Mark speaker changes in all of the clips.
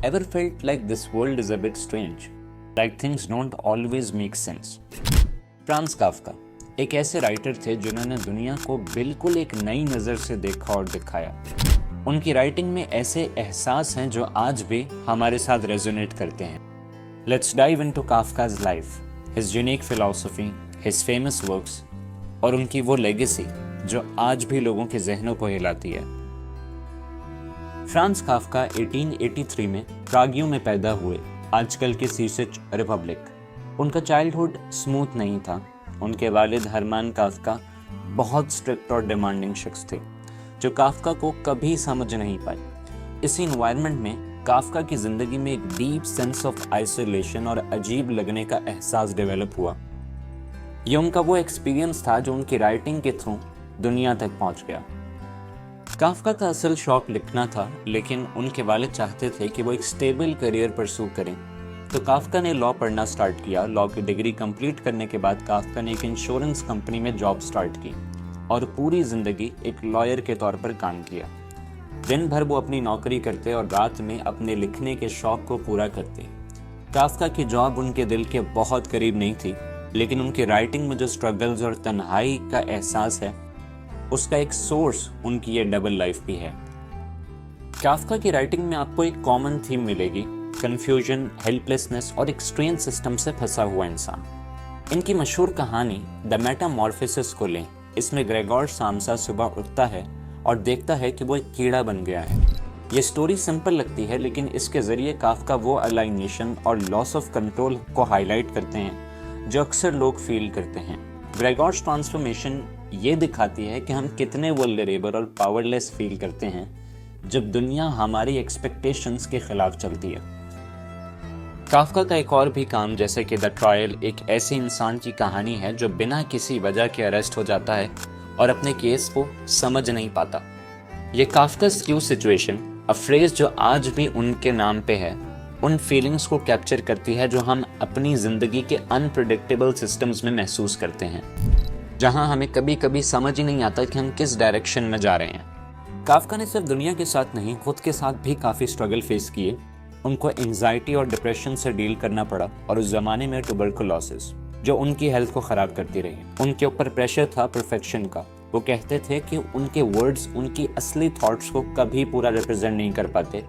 Speaker 1: Ever felt like this world is a bit strange? Like things don't always make sense? Franz Kafka एक ऐसे writer थे जिन्होंने दुनिया को बिल्कुल एक नई नज़र से देखा और दिखाया। उनकी राइटिंग में ऐसे एहसास हैं जो आज भी हमारे साथ रेजोनेट करते हैं। Let's dive into Kafka's life, his unique philosophy, his famous works और उनकी वो लेगेसी जो आज भी लोगों के जहनों को हिलाती है। फ्रांज काफ्का 1883 में प्रागियो में पैदा हुए, आजकल के सीसेच रिपब्लिक। उनका चाइल्डहुड स्मूथ नहीं था। उनके वालिद हरमान काफ्का बहुत स्ट्रिक्ट और डिमांडिंग शख्स थे जो काफ्का को कभी समझ नहीं पाए। इसी इन्वायरमेंट में काफ्का की ज़िंदगी में एक डीप सेंस ऑफ आइसोलेशन और अजीब लगने का एहसास डेवलप हुआ। ये उनका वो एक्सपीरियंस था जो उनकी राइटिंग के थ्रू दुनिया तक पहुंच गया। काफ्का का असल शौक लिखना था, लेकिन उनके वालिद चाहते थे कि वो एक स्टेबल करियर परस्यू करें, तो काफ्का ने लॉ पढ़ना स्टार्ट किया। लॉ की डिग्री कंप्लीट करने के बाद काफ्का ने एक इंश्योरेंस कंपनी में जॉब स्टार्ट की और पूरी ज़िंदगी एक लॉयर के तौर पर काम किया। दिन भर वो अपनी नौकरी करते और रात में अपने लिखने के शौक को पूरा करते। काफ्का की जॉब उनके दिल के बहुत करीब नहीं थी, लेकिन उनकी राइटिंग में जो स्ट्रगल्स और तन्हाई का एहसास है, उसका एक सोर्स उनकी ये डबल लाइफ भी है। काफ्का की राइटिंग में आपको एक कॉमन थीम मिलेगी, कंफ्यूजन, हेल्पलेसनेस और एक स्ट्रेंज सिस्टम से फंसा हुआ इंसान। इनकी मशहूर कहानी द मेटामॉर्फोसिस को लें। इसमें ग्रेगोर सामसा सुबह उठता है और देखता है कि वो एक कीड़ा बन गया है। ये स्टोरी सिंपल लगती है, लेकिन इसके ज़रिए काफ्का वो अलाइनेशन और लॉस ऑफ कंट्रोल को हाईलाइट करते हैं जो अक्सर लोग फील करते हैं। ग्रेगोर्स ट्रांसफॉर्मेशन ये दिखाती है कि हम कितने वल्नरेबल और पावरलेस फील करते हैं जब दुनिया हमारी एक्सपेक्टेशंस के खिलाफ चलती है। काफ्का का एक और भी काम, जैसे कि द ट्रायल, एक ऐसे इंसान की कहानी है जो बिना किसी वजह के अरेस्ट हो जाता है और अपने केस को समझ नहीं पाता। ये Kafka skew situation, a phrase जो आज भी उनके नाम पे है, उन फीलिंग्स को कैप्चर करती है जो हम अपनी ज़िंदगी के अनप्रेडिक्टेबल सिस्टम्स में महसूस करते हैं, जहां हमें कभी कभी समझ ही नहीं आता कि हम किस डायरेक्शन में जा रहे हैं। काफ्का ने सिर्फ दुनिया के साथ नहीं, खुद के साथ भी काफ़ी स्ट्रगल फेस किए। उनको एंजाइटी और डिप्रेशन से डील करना पड़ा और उस ज़माने में ट्यूबरकुलोसिस जो उनकी हेल्थ को ख़राब करती रही। उनके ऊपर प्रेशर था परफेक्शन का। वो कहते थे कि उनके वर्ड्स उनकी असली थॉट्स को कभी पूरा रिप्रेजेंट नहीं कर पाते,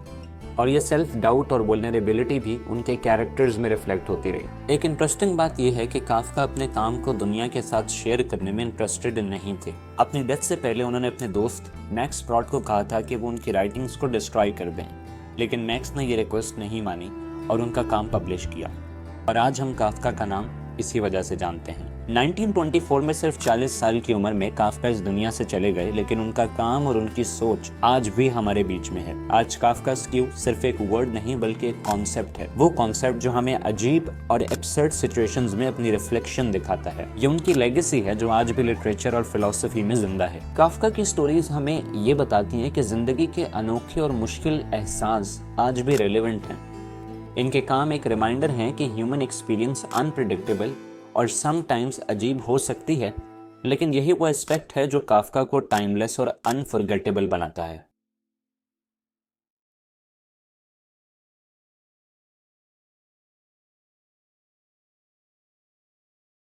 Speaker 1: और ये सेल्फ डाउट और वल्नरेबिलिटी भी उनके कैरेक्टर्स में रिफ्लेक्ट होती रही। एक इंटरेस्टिंग बात यह है कि काफ्का अपने काम को दुनिया के साथ शेयर करने में इंटरेस्टेड नहीं थे। अपनी डेथ से पहले उन्होंने अपने दोस्त मैक्स प्रॉट को कहा था कि वो उनकी राइटिंग्स को डिस्ट्रॉय कर दें, लेकिन मैक्स ने ये रिक्वेस्ट नहीं मानी और उनका काम पब्लिश किया, और आज हम काफ्का का नाम इसी वजह से जानते हैं। 1924 में सिर्फ 40 साल की उम्र में काफ्का इस दुनिया से चले गए, लेकिन उनका काम और उनकी सोच आज भी हमारे बीच में है। आज काफ्का स्क्यू सिर्फ एक वर्ड नहीं बल्कि एक कॉन्सेप्ट है, वो कॉन्सेप्ट जो हमें अजीब और एब्सर्ड सिचुएशंस में अपनी रिफ्लेक्शन दिखाता है। ये उनकी लेगेसी है जो आज भी लिटरेचर और फिलोसफी में जिंदा है। काफ्का की स्टोरीज हमें ये बताती हैं कि जिंदगी के अनोखे और मुश्किल एहसास आज भी रेलेवेंट हैं। इनके काम एक रिमाइंडर हैं कि ह्यूमन एक्सपीरियंस अनप्रेडिक्टेबल और समटाइम्स अजीब हो सकती है, लेकिन यही वो एस्पेक्ट है जो काफ्का को टाइमलेस और अनफॉरगेटेबल बनाता है।